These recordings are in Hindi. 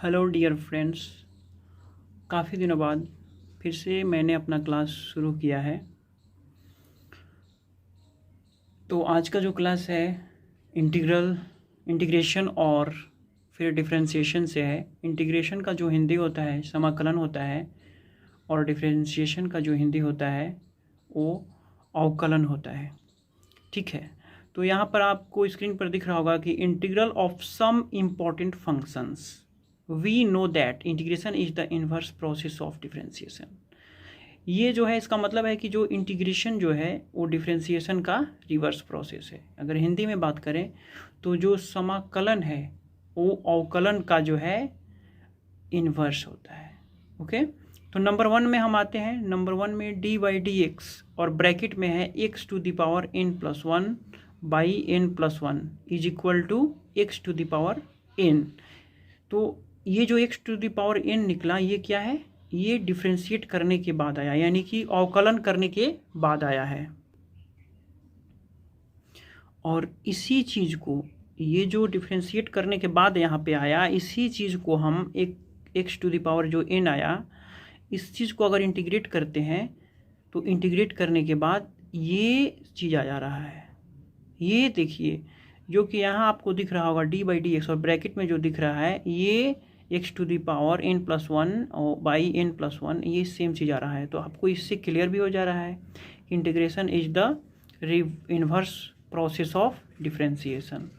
हेलो डियर फ्रेंड्स, काफ़ी दिनों बाद फिर से मैंने अपना क्लास शुरू किया है। तो आज का जो क्लास है इंटीग्रेशन और फिर डिफरेंशिएशन से है। इंटीग्रेशन का जो हिंदी होता है समाकलन होता है और डिफरेंशिएशन का जो हिंदी होता है वो अवकलन होता है। ठीक है, तो यहाँ पर आपको स्क्रीन पर दिख रहा होगा कि integral of some important functions we know that integration is the inverse process of differentiation. ये जो है इसका मतलब है कि जो इंटीग्रेशन जो है वो डिफरेंशिएशन का रिवर्स प्रोसेस है। अगर हिंदी में बात करें तो जो समाकलन है वो अवकलन का जो है इन्वर्स होता है। ओके, तो नंबर 1 में हम आते हैं। नंबर 1 में डी बाई डी एक्स और ब्रैकेट में है X to the power n plus one by n plus one is equal to X to the power n। तो ये जो x to the power n निकला ये क्या है? ये डिफ्रेंशिएट करने के बाद आया, यानी कि अवकलन करने के बाद आया है। और इसी चीज़ को, ये जो डिफ्रेंशिएट करने के बाद यहाँ पे आया, इसी चीज़ को हम एक x टू द पावर जो n आया, इस चीज़ को अगर इंटीग्रेट करते हैं तो इंटीग्रेट करने के बाद ये चीज़ आ जा रहा है। ये देखिए, जो कि यहाँ आपको दिख रहा होगा डी बाई डी एक्स और ब्रैकेट में जो दिख रहा है ये X to the power n plus one और बाई n प्लस वन, ये सेम चीज़ आ रहा है। तो आपको इससे क्लियर भी हो जा रहा है कि integration is the inverse process of differentiation.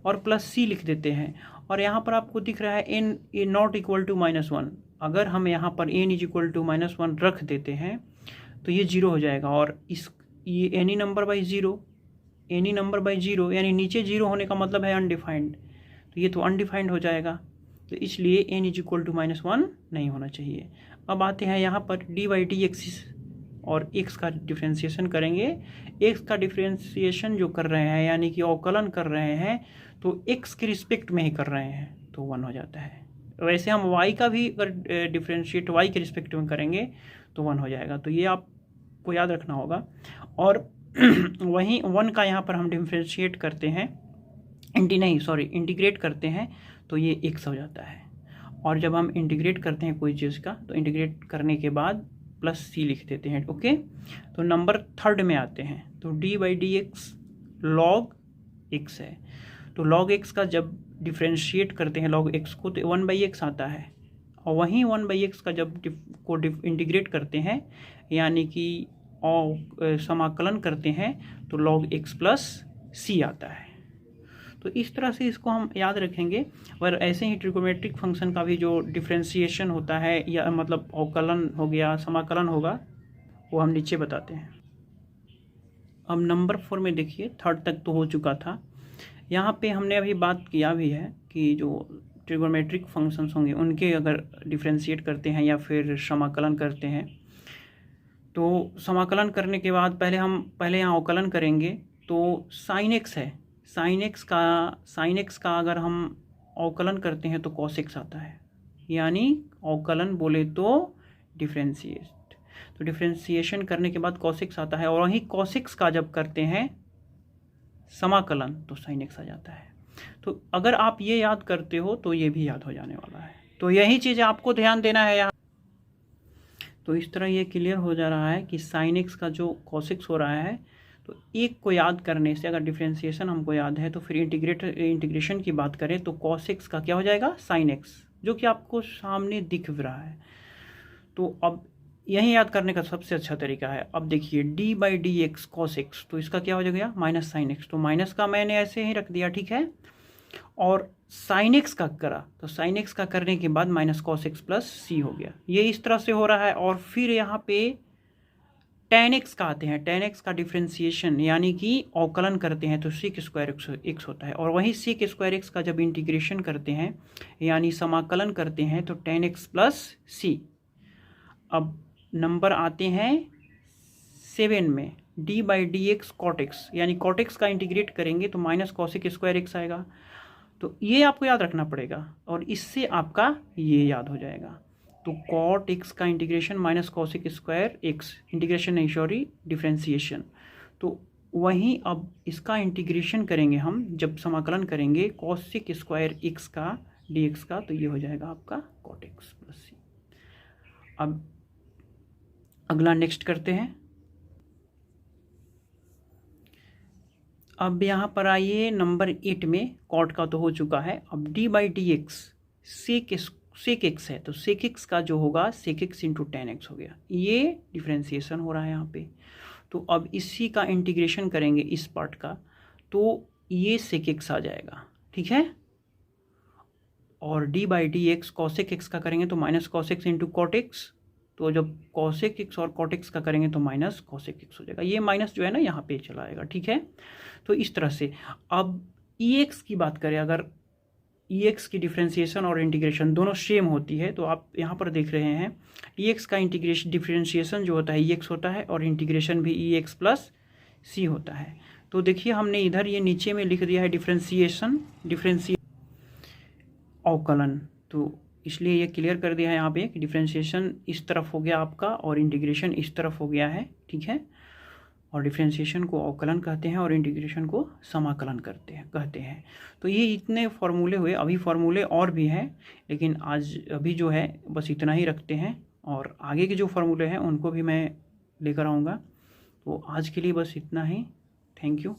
और प्लस सी लिख देते हैं। और यहाँ पर आपको दिख रहा है n not equal to minus one. अगर हम यहाँ पर n is equal to minus one रख देते हैं तो ये जीरो हो जाएगा। और ये any number by zero, any number by zero यानी नीचे जीरो होने का मतलब है अनडिफाइंड, तो ये तो अनडिफाइंड हो जाएगा। तो इसलिए n is equal to minus one नहीं होना चाहिए। अब आते हैं यहाँ पर डी बाई डी एक्स और x का डिफ्रेंशिएशन करेंगे। x का डिफ्रेंशिएशन जो कर रहे हैं यानी कि अवकलन कर रहे हैं तो x के रिस्पेक्ट में ही कर रहे हैं तो वन हो जाता है। वैसे हम y का भी अगर डिफ्रेंशिएट y के रिस्पेक्ट में करेंगे तो वन हो जाएगा। तो ये आपको याद रखना होगा। और वहीं वन का यहाँ पर हम डिफ्रेंशिएट करते हैं, इंटीग्रेट करते हैं तो ये x हो जाता है। और जब हम इंटीग्रेट करते हैं कोई चीज़ का तो इंटीग्रेट करने के बाद प्लस सी लिख देते हैं। ओके, तो नंबर 3 में आते हैं। तो D by D x log x है। तो लॉग एक्स का जब डिफ्रेंशिएट करते हैं लॉग एक्स को तो 1 बाई एक्स आता है। और वहीं 1 बाई एक्स का जब इंटीग्रेट करते हैं यानी कि समाकलन करते हैं तो लॉग एक्स प्लस सी आता है। तो इस तरह से इसको हम याद रखेंगे। और ऐसे ही ट्रिगोनोमेट्रिक फंक्शन का भी जो डिफरेंशिएशन होता है या मतलब अवकलन हो गया, समाकलन होगा, वो हम नीचे बताते हैं। अब नंबर 4 में देखिए, 3 तक तो हो चुका था। यहाँ पे हमने अभी बात किया भी है कि जो ट्रिगोनोमेट्रिक फंक्शंस होंगे उनके अगर डिफरेंशिएट करते हैं या फिर समाकलन करते हैं तो समाकलन करने के बाद पहले यहाँ अवकलन करेंगे। तो साइन एक्स है, साइन एक्स का अगर हम अवकलन करते हैं तो कॉस एक्स आता है, यानी अवकलन बोले तो डिफरेंशिएट। तो डिफरेंशिएशन करने के बाद कॉस एक्स आता है और वहीं कॉस एक्स का जब करते हैं समाकलन तो साइन एक्स आ जाता है। तो अगर आप ये याद करते हो तो ये भी याद हो जाने वाला है। तो यही चीज़ आपको ध्यान देना है यहाँ। तो इस तरह ये क्लियर हो जा रहा है कि साइन एक्स का जो कॉस एक्स हो रहा है तो एक को याद करने से, अगर डिफरेंशिएशन हमको याद है तो फिर इंटीग्रेशन की बात करें तो कॉस एक्स का क्या हो जाएगा? साइन एक्स, जो कि आपको सामने दिख रहा है। तो अब यही याद करने का सबसे अच्छा तरीका है। अब देखिए D by D x cos x, तो इसका क्या हो जाएगा? Minus sine x. तो माइनस का मैंने ऐसे ही रख दिया, ठीक है। और साइन एक्स का करा तो साइन एक्स का करने के बाद माइनस कॉस एक्स प्लस सी हो गया। ये इस तरह से हो रहा है। और फिर यहाँ पे टेन एक्स का आते हैं। टेन एक्स का डिफ्रेंशिएशन यानी कि अवकलन करते हैं तो सीक स्क्वायर एक्स होता है। और वहीं सीक स्क्वायर एक्स का जब इंटीग्रेशन करते हैं यानी समाकलन करते हैं तो टेन एक्स प्लस सी। अब नंबर आते हैं 7 में, D by D X cot X, यानी कॉट एक्स का इंटीग्रेट करेंगे तो माइनस कॉसिक स्क्वायर एक्स आएगा। तो ये आपको याद रखना पड़ेगा और इससे आपका ये याद हो जाएगा। तो कॉट एक्स का integration minus cosec square x, integration नहीं सॉरी डिफ्रेंशिएशन। तो वहीं अब इसका इंटीग्रेशन करेंगे हम, जब समाकलन करेंगे कॉसिक स्क्वायर एक्स का dx का, तो ये हो जाएगा आपका cot x प्लस सी। अब अगला नेक्स्ट करते हैं। अब यहाँ पर आइए नंबर 8 में, कॉट का तो हो चुका है। अब D by D X sec X है, तो सेक एक्स का जो होगा sec X into tan X हो गया, ये डिफ्रेंसिएशन हो रहा है यहाँ पे। तो अब इसी का इंटीग्रेशन करेंगे इस पार्ट का, तो ये सेक एक्स आ जाएगा, ठीक है। और D by D X cosec X का करेंगे तो minus cos X into cot X, तो जब कॉसेक एक्स और कॉट एक्स का करेंगे तो माइनस कॉसेक एक्स हो जाएगा। ये माइनस जो है ना यहाँ पे चला आएगा, ठीक है। तो इस तरह से अब ई एक्स की बात करें, अगर ई एक्स की डिफ्रेंसिएशन और इंटीग्रेशन दोनों सेम होती है, तो आप यहाँ पर देख रहे हैं ई एक्स का इंटीग्रेशन डिफ्रेंसिएशन जो होता है ई एक्स होता है, और इंटीग्रेशन भी ई एक्स प्लस सी होता है। तो देखिए हमने इधर ये नीचे में लिख दिया है डिफ्रेंसिएशन अवकलन, तो इसलिए ये क्लियर कर दिया है यहाँ पे कि डिफ्रेंसिएशन इस तरफ हो गया आपका और इंटीग्रेशन इस तरफ हो गया है, ठीक है। और डिफ्रेंसिएशन को अवकलन कहते हैं और इंटीग्रेशन को समाकलन कहते हैं। तो ये इतने फार्मूले हुए, अभी फार्मूले और भी हैं, लेकिन आज अभी जो है बस इतना ही रखते हैं, और आगे के जो फार्मूले हैं उनको भी मैं लेकर आऊँगा। तो आज के लिए बस इतना ही। Thank you.